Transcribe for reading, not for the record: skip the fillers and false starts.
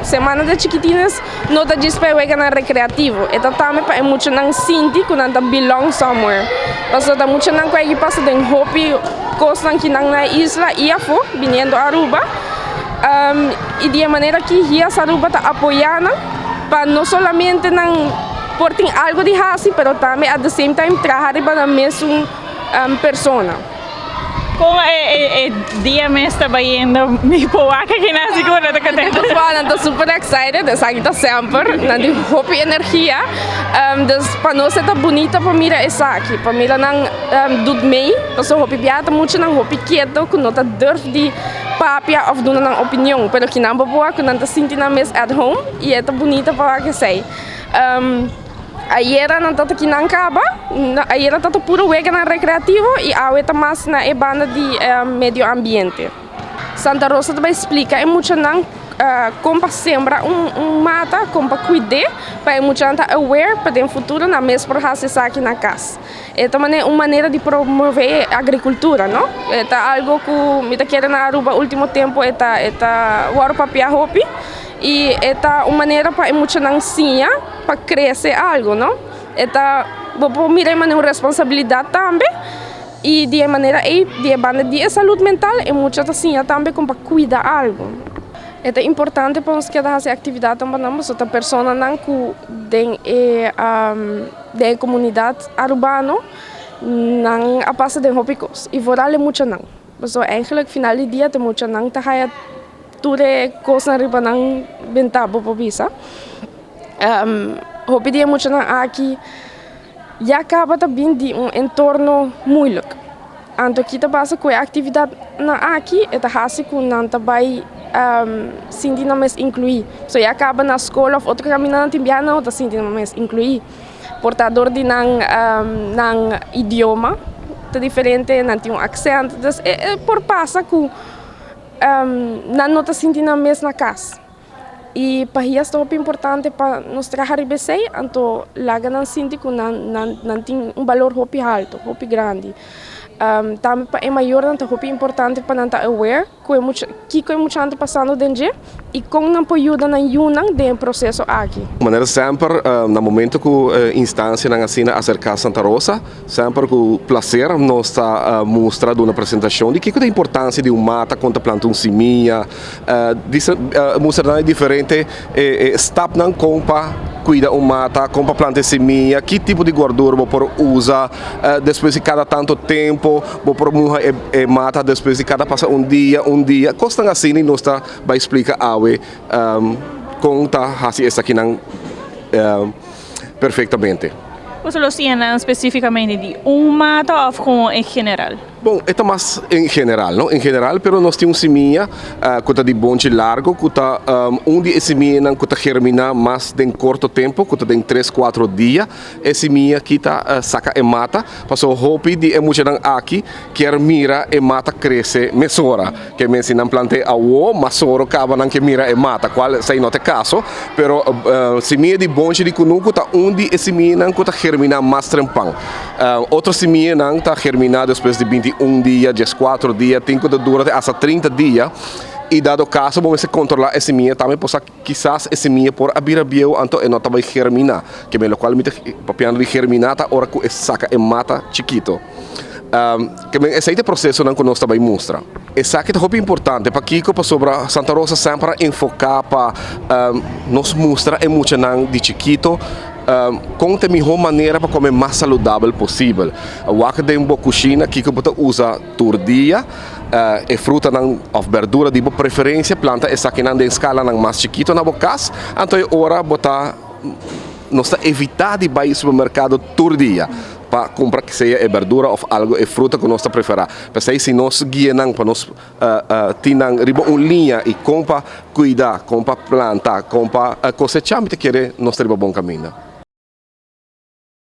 semana de chiquitines não tá despega na recreativo. Então também é muito não sinti que não tá belong somewhere. Porque tá muito não que passa de hobby coisa que não na isla e a fo vindo a Aruba. E de maneira que a Aruba tá apoiando para não somente não portem algo de hasi, pero também at the same time trabalhar para a mesma persona. Como é dia mês trabalhando, me pouca que não segura da cadeira. Estou super excited, eu estou sempre, na de hope energia, para nós é bonita para mira essa aqui, para mira não dormir, para hope piata muito não hope quieto, que não tá durf de papia ou dona não opinião, pero que não boa, que não tá sentindo na mesa at home e é bonita para que sei. Ayer não estava aqui na Caba, ayer estava puro wega na recreativo e agora está mais na banda de meio ambiente. Santa Rosa também explica, é muito não como sembra mata, como cuidar, para muito não estar aware para o futuro na mesma para fazer aqui na casa. É também uma maneira de promover a agricultura, não? É algo que me quer na Aruba último tempo é o papia hopi. E é uma maneira para emocionar para crescer algo, não? Vou mirar uma responsabilidade também e de maneira de banda de saúde mental é muito assim também como para cuidar algo. É importante para nós que fazer atividade também não, mas a pessoa não que tem comunidade urbana não a passa de hobbies e voral é muito não. Mas eigenlijk final do dia tem muito não tá tudo coisa riba nang bentabo po bisa. Hopi dia muito na aqui já acaba também de entorno muito. Anto kita passa com a atividade na aqui é hasi com não também sindi na mes incluir. So já acaba na escola ou outro caminhante biano tá sindi na mes incluir. Portador de nang idioma tá diferente, não tem accent, é por passa com não está sentindo mesmo na casa. E para isso é importante para nós trabalhar bem, então lá não sente que não tem valor alto, grande. Também é maior, então é importante para não estar aware que é muito passando dentro e como não pode ajudar na Yunnan no processo aqui. De maneira sempre, no momento que a instância não assina acerca de Santa Rosa, sempre com o prazer nós está mostrando uma apresentação de que é a importância de mata quando planta semente, mostrando diferente step não compa cuida mata, como planta semente, que tipo de gordura você usa, depois de cada tanto tempo, você muda mata, depois de cada passa um dia, coisa assim e nós está vai explicar como está assim essa aqui não perfeitamente. Você lo siente especificamente de mata ou como em geral? Bom, é mais em geral, não? Em geral, pero nós temos semente que está de bonde largo, que está de semente que está germina mais em curto tempo, que está em 3-4 dias. É semente que está saca e mata, passou hope de emocionar aqui, que mira e mata cresce mesora, que me ensinam plante a o, mas oro acaba não que mira e mata, qual sei não é caso, pero semente de bonde de kunuku está de semente que está germina mais trempão. Outra semente não está germinada depois de 21 dias, 14 dias, tem que durar até 30 dias. E dado caso, vamos controlar esse semente também, porque quizás esse semente por abrir bio, então não vai germinar, que é o qual me papiando de germinar, tá hora que saca e mata chiquito. Que esse é o processo que nós também mostra. Esse aqui é muito importante, para que sobre Santa Rosa sempre enfocar para nos mostrar emocionante de chiquito, com a melhor maneira para comer mais saudável possível. O que tem uma cozinha que você usa todo dia, e fruta ou verdura de boa preferência, planta essa aqui na escala mais chiquito na boca, então é hora botar nós evitar de ir ao supermercado todo dia para comprar que seja verdura ou algo e fruta que nós preferimos. Porque se nós guiamos para nós ter uma linha e compra cuidar, compra plantar, compra cosechar, nós temos um bom caminho.